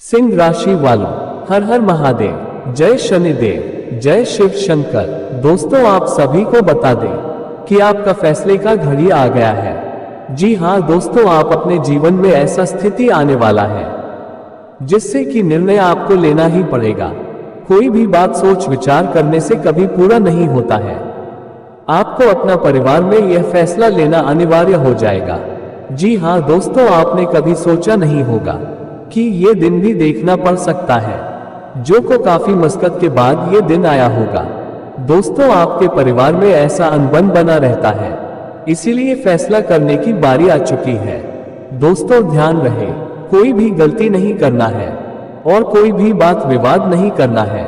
सिंह राशि वालों, हर हर महादेव, जय शनिदेव, जय शिव शंकर। दोस्तों, आप सभी को बता दें कि आपका फैसले का घड़ी आ गया है। जी हां दोस्तों, आप अपने जीवन में ऐसा स्थिति आने वाला है जिससे कि निर्णय आपको लेना ही पड़ेगा। कोई भी बात सोच विचार करने से कभी पूरा नहीं होता है। आपको अपना परिवार में यह फैसला लेना अनिवार्य हो जाएगा। जी हां दोस्तों, आपने कभी सोचा नहीं होगा कि ये दिन भी देखना पड़ सकता है, जो को काफी मशक्कत के बाद ये दिन आया होगा। दोस्तों, आपके परिवार में ऐसा अनबन बना रहता है, इसीलिए फैसला करने की बारी आ चुकी है। दोस्तों, ध्यान रहे, कोई भी गलती नहीं करना है और कोई भी बात विवाद नहीं करना है,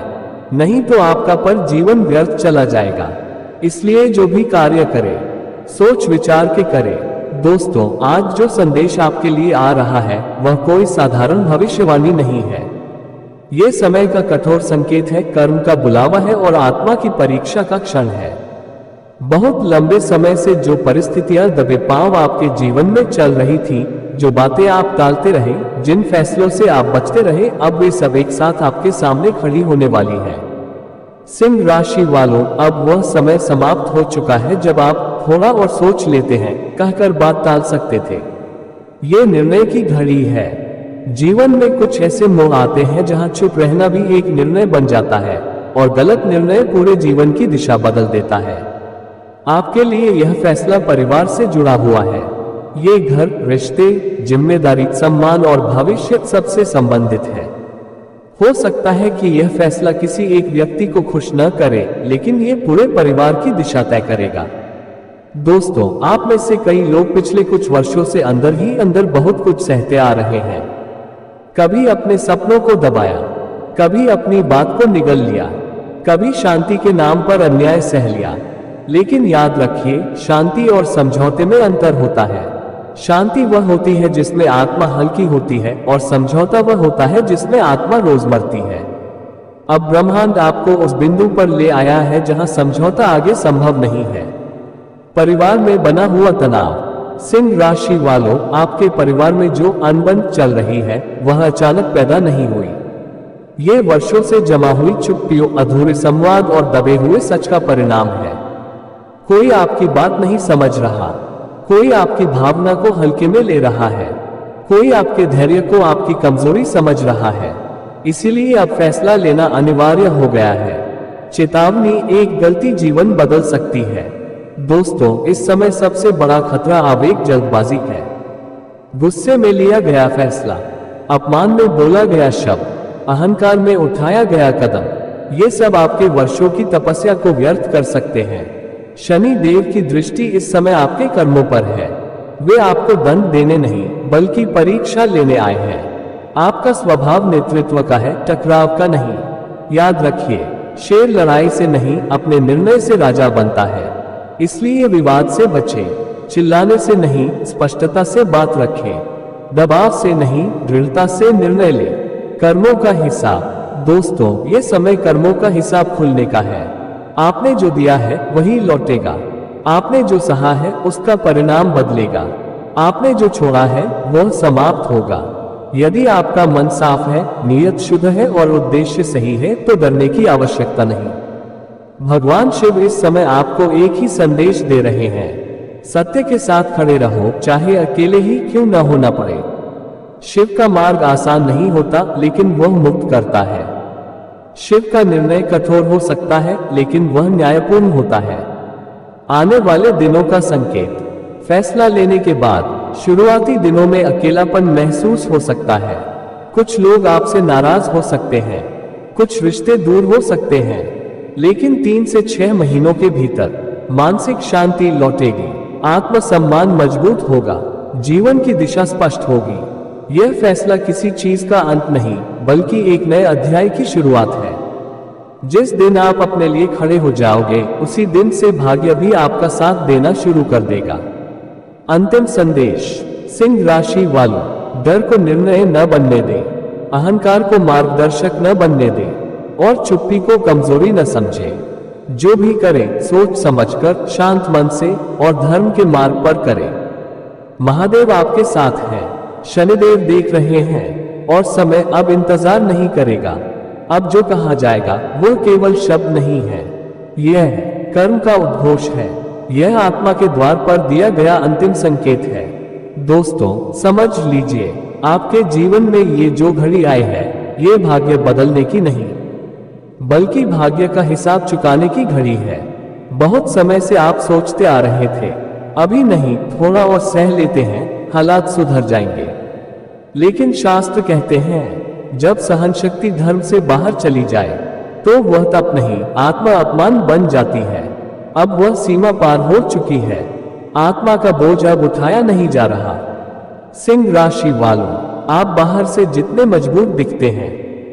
नहीं तो आपका पर जीवन व्यर्थ चला जाएगा। इसलिए जो भी कार्य करे सोच विचार के करे। दोस्तों, आज जो संदेश आपके लिए आ रहा है वह कोई साधारण भविष्यवाणी नहीं है। यह समय का कठोर संकेत है, कर्म का बुलावा है और आत्मा की परीक्षा का क्षण है। बहुत लंबे समय से जो परिस्थितियां दबे पांव आपके जीवन में चल रही थी, जो बातें आप टालते रहे, जिन फैसलों से आप बचते रहे, अब वे सब एक साथ आपके सामने खड़ी होने वाली है। सिंह राशि वालों, अब वह समय समाप्त हो चुका है जब आप थोड़ा और सोच लेते हैं कहकर बात टाल सकते थे। ये निर्णय की घड़ी है। जीवन में कुछ ऐसे मोड़ आते हैं जहां चुप रहना भी एक निर्णय बन जाता है और गलत निर्णय पूरे जीवन की दिशा बदल देता है। आपके लिए यह फैसला परिवार से जुड़ा हुआ है। ये घर, रिश्ते, जिम्मेदारी, सम्मान और भविष्य सबसे संबंधित है। हो सकता है कि यह फैसला किसी एक व्यक्ति को खुश न करे, लेकिन यह पूरे परिवार की दिशा तय करेगा। दोस्तों, आप में से कई लोग पिछले कुछ वर्षों से अंदर ही अंदर बहुत कुछ सहते आ रहे हैं। कभी अपने सपनों को दबाया, कभी अपनी बात को निगल लिया, कभी शांति के नाम पर अन्याय सह लिया। लेकिन याद रखिए, शांति और समझौते में अंतर होता है। शांति वह होती है जिसमें आत्मा हल्की होती है और समझौता वह होता है जिसमें आत्मा रोज मरती है। अब ब्रह्मांड आपको उस बिंदु पर ले आया है जहां समझौता आगे संभव नहीं है। परिवार में बना हुआ तनाव। सिंह राशि वालों, आपके परिवार में जो अनबन चल रही है वह अचानक पैदा नहीं हुई। ये वर्षों से जमा हुई चुप्पियों, अधूरे संवाद और दबे हुए सच का परिणाम है। कोई आपकी बात नहीं समझ रहा, कोई आपकी भावना को हल्के में ले रहा है, कोई आपके धैर्य को आपकी कमजोरी समझ रहा है। इसीलिए अब फैसला लेना अनिवार्य हो गया है। चेतावनी, एक गलती जीवन बदल सकती है। दोस्तों, इस समय सबसे बड़ा खतरा आवेग, जल्दबाजी है। गुस्से में लिया गया फैसला, अपमान में बोला गया शब्द, अहंकार में उठाया गया कदम, ये सब आपके वर्षों की तपस्या को व्यर्थ कर सकते हैं। शनि देव की दृष्टि इस समय आपके कर्मों पर है। वे आपको दंड देने नहीं बल्कि परीक्षा लेने आए हैं। आपका स्वभाव नेतृत्व का है, टकराव का नहीं। याद रखिए, शेर लड़ाई से नहीं अपने निर्णय से राजा बनता है। इसलिए विवाद से बचें, चिल्लाने से नहीं स्पष्टता से बात रखें, दबाव से नहीं दृढ़ता से निर्णय लें। कर्मों का हिसाब। दोस्तों, ये समय कर्मों का हिसाब खुलने का है। आपने जो दिया है वही लौटेगा। आपने जो सहा है उसका परिणाम बदलेगा। आपने जो छोड़ा है वह समाप्त होगा। यदि आपका मन साफ है, नियत शुद्ध है और उद्देश्य सही है तो डरने की आवश्यकता नहीं। भगवान शिव इस समय आपको एक ही संदेश दे रहे हैं, सत्य के साथ खड़े रहो, चाहे अकेले ही क्यों न होना पड़े। शिव का मार्ग आसान नहीं होता, लेकिन वह मुक्त करता है। शिव का निर्णय कठोर हो सकता है, लेकिन वह न्यायपूर्ण होता है। आने वाले दिनों का संकेत। फैसला लेने के बाद शुरुआती दिनों में अकेलापन महसूस हो सकता है। कुछ लोग आपसे नाराज हो सकते हैं, कुछ रिश्ते दूर हो सकते हैं, लेकिन 3 से 6 महीनों के भीतर मानसिक शांति लौटेगी, आत्मसम्मान मजबूत होगा, जीवन की दिशा स्पष्ट होगी। यह फैसला किसी चीज का अंत नहीं बल्कि एक नए अध्याय की शुरुआत है। जिस दिन आप अपने लिए खड़े हो जाओगे, उसी दिन से भाग्य भी आपका साथ देना शुरू कर देगा। अंतिम संदेश। सिंह राशि वालों, डर को निर्णय न बनने दें, अहंकार को मार्गदर्शक न बनने दें और चुप्पी को कमजोरी न समझें। जो भी करें सोच समझकर, शांत मन से और धर्म के मार्ग पर करें। महादेव आपके साथ हैं, शनिदेव देख रहे हैं। और समय अब इंतजार नहीं करेगा। अब जो कहा जाएगा वो केवल शब्द नहीं है, यह कर्म का उद्घोष है। यह आत्मा के द्वार पर दिया गया अंतिम संकेत है। दोस्तों, समझ लीजिए, आपके जीवन में ये जो घड़ी आई है, ये भाग्य बदलने की नहीं, बल्कि भाग्य का हिसाब चुकाने की घड़ी है। बहुत समय से आप सोचते आ रहे थे, अभी नहीं, थोड़ा और सह लेते हैं, हालात सुधर जाएंगे। लेकिन शास्त्र कहते हैं, जब सहन शक्ति धर्म से बाहर चली जाए तो वह तप नहीं, आत्मा अपमान बन जाती है। अब वह सीमा पार हो चुकी है। आत्मा का बोझ अब उठाया नहीं जा रहा। सिंह राशि वालों, आप बाहर से जितने मजबूत दिखते हैं,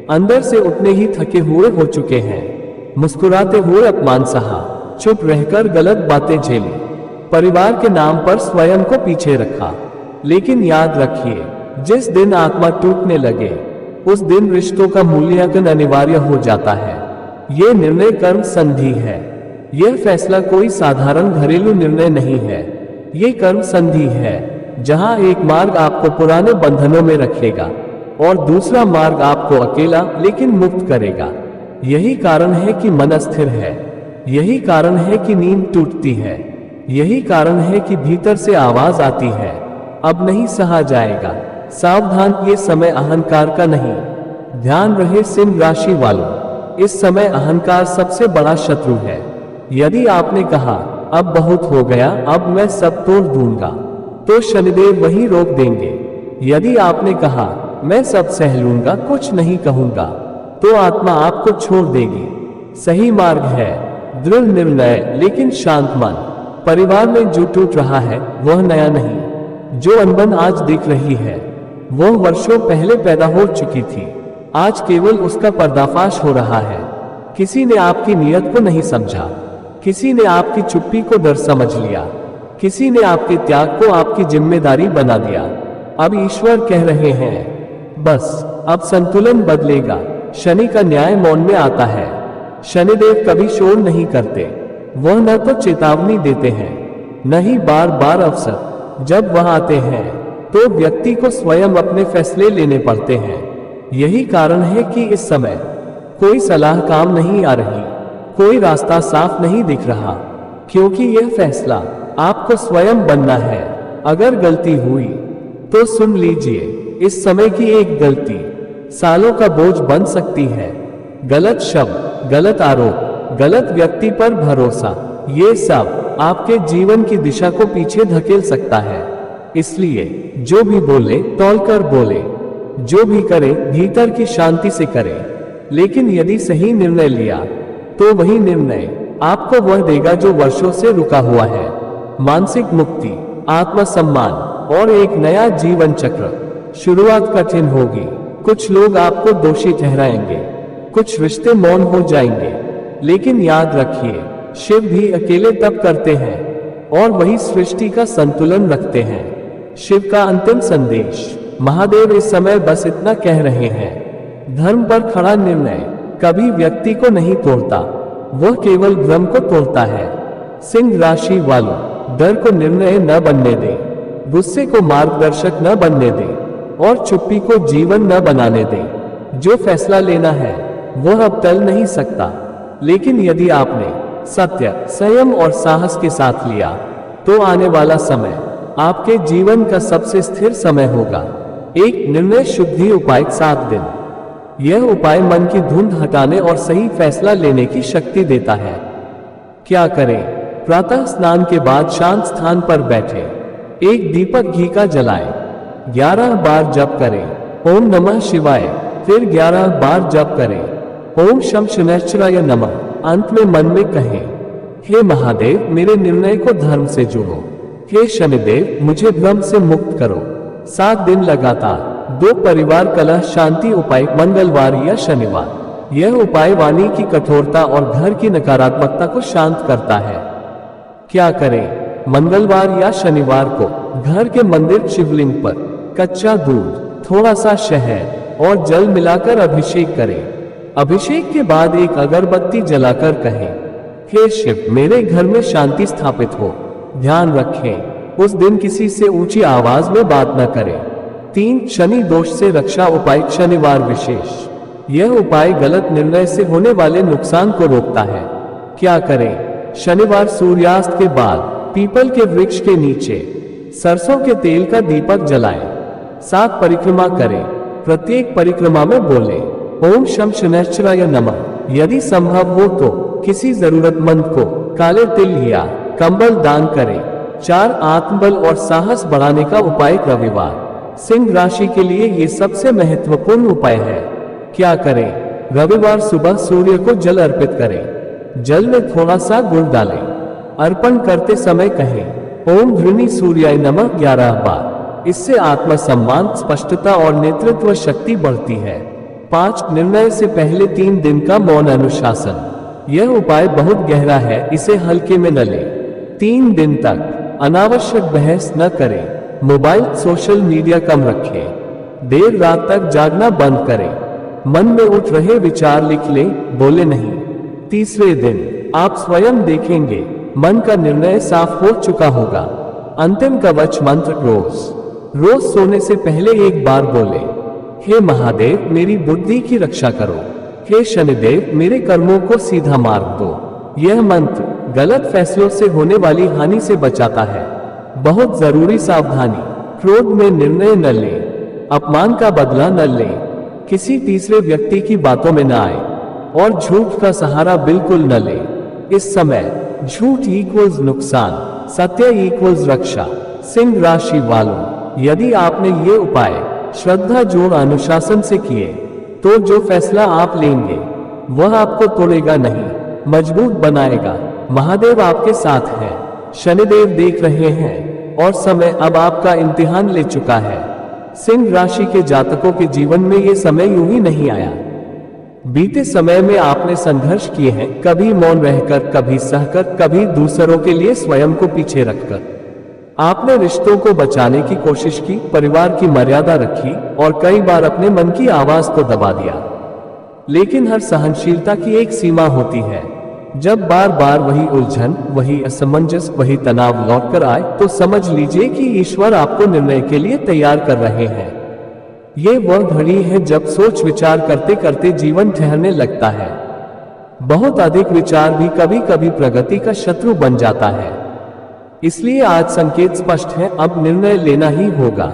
अंदर से उतने ही थके हुए हो चुके हैं। मुस्कुराते हुए अपमान सहा, चुप रहकर गलत बातें झेली, परिवार के नाम पर स्वयं को पीछे रखा। लेकिन याद रखिए, जिस दिन आत्मा टूटने लगे, उस दिन रिश्तों का मूल्यांकन अनिवार्य हो जाता है। यह निर्णय कर्म संधि है। यह फैसला कोई साधारण घरेलू निर्णय नहीं है, ये कर्म संधि है, जहां एक मार्ग आपको पुराने बंधनों में रखेगा और दूसरा मार्ग आपको अकेला लेकिन मुक्त करेगा। यही कारण है कि मन अस्थिर है, यही कारण है कि नींद टूटती है, यही कारण है कि भीतर से आवाज आती है, अब नहीं सहा जाएगा। सावधान, ये समय अहंकार का नहीं। ध्यान रहे सिंह राशि वालों, इस समय अहंकार सबसे बड़ा शत्रु है। यदि आपने कहा अब बहुत हो गया, अब मैं सब तोड़ दूंगा, तो शनिदेव वहीं रोक देंगे। यदि आपने कहा मैं सब सह लूंगा, कुछ नहीं कहूंगा, तो आत्मा आपको छोड़ देगी। सही मार्ग है दृढ़ निर्णय लेकिन शांत मन। परिवार में जो टूट रहा है वह नया नहीं, जो अनबन आज दिख रही है वह वर्षों पहले पैदा हो चुकी थी। आज केवल उसका पर्दाफाश हो रहा है। किसी ने आपकी नीयत को नहीं समझा, किसी ने आपकी चुप्पी को डर समझ लिया, किसी ने आपके त्याग को आपकी जिम्मेदारी बना दिया। अब ईश्वर कह रहे हैं, बस अब संतुलन बदलेगा। शनि का न्याय मौन में आता है। शनिदेव कभी शोर नहीं करते, वह न तो चेतावनी देते हैं, न ही बार बार अवसर। जब वह आते हैं तो व्यक्ति को स्वयं अपने फैसले लेने पड़ते हैं। यही कारण है कि इस समय कोई सलाह काम नहीं आ रही, कोई रास्ता साफ नहीं दिख रहा, क्योंकि यह फैसला आपको स्वयं बनना है। अगर गलती हुई तो सुन लीजिए, इस समय की एक गलती सालों का बोझ बन सकती है। गलत शब्द, गलत आरोप, गलत व्यक्ति पर भरोसा, ये सब आपके जीवन की दिशा को पीछे धकेल सकता है। इसलिए जो भी बोले तौलकर बोले, जो भी करे भीतर की शांति से करे। लेकिन यदि सही निर्णय लिया तो वही निर्णय आपको वह देगा जो वर्षों से रुका हुआ है। मानसिक मुक्ति, आत्मसम्मान और एक नया जीवन चक्र। शुरुआत कठिन होगी, कुछ लोग आपको दोषी ठहराएंगे, कुछ रिश्ते मौन हो जाएंगे, लेकिन याद रखिए, शिव भी अकेले तप करते हैं और वही सृष्टि का संतुलन रखते हैं। शिव का अंतिम संदेश, महादेव इस समय बस इतना कह रहे हैं, धर्म पर खड़ा निर्णय कभी व्यक्ति को नहीं तोड़ता, वह केवल भ्रम को तोड़ता है। सिंह राशि वालों, डर को निर्णय न बनने दे, गुस्से को मार्गदर्शक न बनने दे और चुप्पी को जीवन न बनाने दे। जो फैसला लेना है वह अब टल नहीं सकता, लेकिन यदि आपने सत्य, संयम और साहस के साथ लिया तो आने वाला समय आपके जीवन का सबसे स्थिर समय होगा। एक निर्णय शुद्धि उपाय 7 दिन। यह उपाय मन की धुंध हटाने और सही फैसला लेने की शक्ति देता है। क्या करें? प्रातः स्नान के बाद शांत स्थान पर बैठे, एक दीपक घी का जलाएं, 11 बार जप करें ओम नमः शिवाय, फिर 11 बार जप करें ओम शम शनैश्चराय नमः। अंत में मन में कहें, हे महादेव मेरे निर्णय को धर्म से जोड़ो, हे शनिदेव मुझे भ्रम से मुक्त करो। 7 दिन लगातार। 2 परिवार कलह शांति उपाय, मंगलवार या शनिवार। यह उपाय वाणी की कठोरता और घर की नकारात्मकता को शांत करता है। क्या करें? मंगलवार या शनिवार को घर के मंदिर शिवलिंग पर कच्चा दूध, थोड़ा सा शहद और जल मिलाकर अभिषेक करें। अभिषेक के बाद एक अगरबत्ती जलाकर कहें, हे शिव मेरे घर में शांति स्थापित हो। ध्यान रखें, उस दिन किसी से ऊंची आवाज में बात न करें, 3 शनि दोष से रक्षा उपाय। शनिवार विशेष। यह उपाय गलत निर्णय से होने वाले नुकसान को रोकता है। क्या करें? शनिवार सूर्यास्त के बाद पीपल के वृक्ष के नीचे सरसों के तेल का दीपक जलाएं। 7 परिक्रमा करें। प्रत्येक परिक्रमा में बोले ओम शम शनैश्चराय नमः। यदि संभव हो तो किसी जरूरतमंद को काले तिल या कंबल दान करें। 4 आत्मबल और साहस बढ़ाने का उपाय। रविवार सिंह राशि के लिए ये सबसे महत्वपूर्ण उपाय है। क्या करें? रविवार सुबह सूर्य को जल अर्पित करें। जल में थोड़ा सा गुड़ डालें। अर्पण करते समय कहें ओम घृणी सूर्याय नमः 11 बार। इससे आत्मसम्मान, स्पष्टता और नेतृत्व शक्ति बढ़ती है। 5 निर्णय से पहले 3 दिन का मौन अनुशासन। यह उपाय बहुत गहरा है, इसे हल्के में न लें। 3 दिन तक अनावश्यक बहस न करें। मोबाइल, सोशल मीडिया कम रखें। देर रात तक जागना बंद करें। मन में उठ रहे विचार लिख लें, बोले नहीं। तीसरे दिन आप स्वयं देखेंगे मन का निर्णय साफ हो चुका होगा। अंतिम कवच मंत्र। रोज सोने से पहले एक बार बोले हे महादेव मेरी बुद्धि की रक्षा करो। हे शनिदेव मेरे कर्मों को सीधा मार्ग दो। यह मंत्र गलत फैसलों से होने वाली हानि से बचाता है। बहुत जरूरी सावधानी। क्रोध में निर्णय न लें। अपमान का बदला न लें। किसी तीसरे व्यक्ति की बातों में न आए और झूठ का सहारा बिल्कुल न लें। इस समय झूठ इक्वल्स नुकसान, सत्य इक्वल्स रक्षा। सिंह राशि वालों, यदि आपने ये उपाय श्रद्धा जोड़ अनुशासन से किए तो जो फैसला आप लेंगे वह आपको तोड़ेगा नहीं, मजबूत बनाएगा। महादेव आपके साथ हैं। शनिदेव देख रहे हैं और समय अब आपका इम्तिहान ले चुका है। सिंह राशि के जातकों के जीवन में ये समय यूं ही नहीं आया। बीते समय में आपने संघर्ष किए हैं, कभी मौन रहकर, कभी सहकर, कभी दूसरों के लिए स्वयं को पीछे रखकर। आपने रिश्तों को बचाने की कोशिश की, परिवार की मर्यादा रखी और कई बार अपने मन की आवाज को दबा दिया। लेकिन हर सहनशीलता की एक सीमा होती है। जब बार बार वही उलझन, वही असमंजस, वही तनाव लौट कर आए तो समझ लीजिए कि ईश्वर आपको निर्णय के लिए तैयार कर रहे हैं। ये वह घड़ी है जब सोच विचार करते करते जीवन ठहरने लगता है। बहुत अधिक विचार भी कभी कभी प्रगति का शत्रु बन जाता है। इसलिए आज संकेत स्पष्ट है, अब निर्णय लेना ही होगा।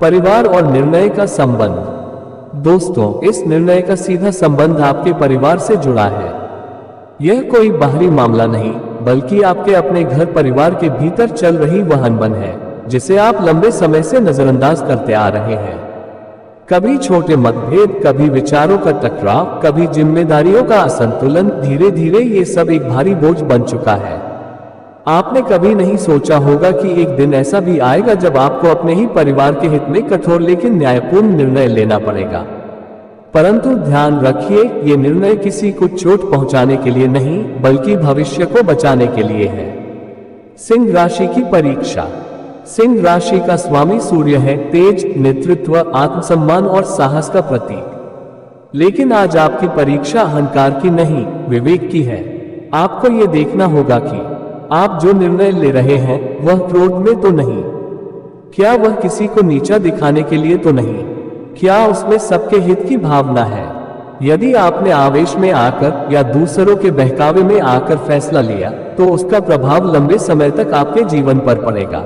परिवार और निर्णय का संबंध। दोस्तों, इस निर्णय का सीधा संबंध आपके परिवार से जुड़ा है। यह कोई बाहरी मामला नहीं, बल्कि आपके अपने घर परिवार के भीतर चल रही वह अनबन है जिसे आप लंबे समय से नजरअंदाज करते आ रहे हैं। कभी छोटे मतभेद, कभी विचारों का टकराव, कभी जिम्मेदारियों का असंतुलन। धीरे धीरे ये सब एक भारी बोझ बन चुका है। आपने कभी नहीं सोचा होगा कि एक दिन ऐसा भी आएगा जब आपको अपने ही परिवार के हित में कठोर लेकिन न्यायपूर्ण निर्णय लेना पड़ेगा। परंतु ध्यान रखिए, ये निर्णय किसी को चोट पहुंचाने के लिए नहीं, बल्कि भविष्य को बचाने के लिए है। सिंह राशि की परीक्षा। सिंह राशि का स्वामी सूर्य है, तेज, नेतृत्व, आत्मसम्मान और साहस का प्रतीक। लेकिन आज आपकी परीक्षा अहंकार की नहीं, विवेक की है। आपको ये देखना होगा कि आप जो निर्णय ले रहे हैं वह क्रोध में तो नहीं, क्या वह किसी को नीचा दिखाने के लिए तो नहीं, क्या उसमें सबके हित की भावना है। यदि आपने आवेश में आकर या दूसरों के बहकावे में आकर फैसला लिया तो उसका प्रभाव लंबे समय तक आपके जीवन पर पड़ेगा।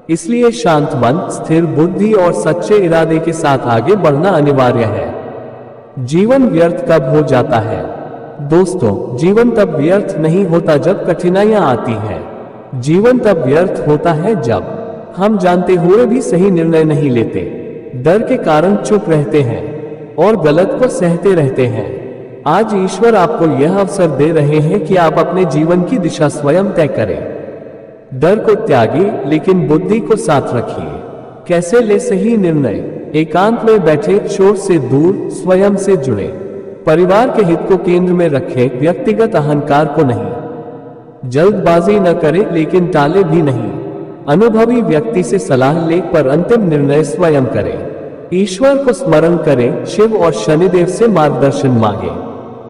इसलिए शांत मन, स्थिर बुद्धि और सच्चे इरादे के साथ आगे बढ़ना अनिवार्य है। जीवन व्यर्थ कब हो जाता है? दोस्तों, जीवन तब व्यर्थ नहीं होता जब कठिनाइयां आती हैं। जीवन तब व्यर्थ होता है जब हम जानते हुए भी सही निर्णय नहीं लेते, डर के कारण चुप रहते हैं और गलत को सहते रहते हैं। आज ईश्वर आपको यह अवसर दे रहे हैं कि आप अपने जीवन की दिशा स्वयं तय करें। डर को त्यागिए, लेकिन बुद्धि को साथ रखिए। कैसे ले सही निर्णय? एकांत में बैठे, शोर से दूर, स्वयं से जुड़े। परिवार के हित को केंद्र में रखें, व्यक्तिगत अहंकार को नहीं। जल्दबाजी न करें, लेकिन टाले भी नहीं। अनुभवी व्यक्ति से सलाह ले, पर अंतिम निर्णय स्वयं करें। ईश्वर को स्मरण करें, शिव और शनिदेव से मार्गदर्शन मांगे।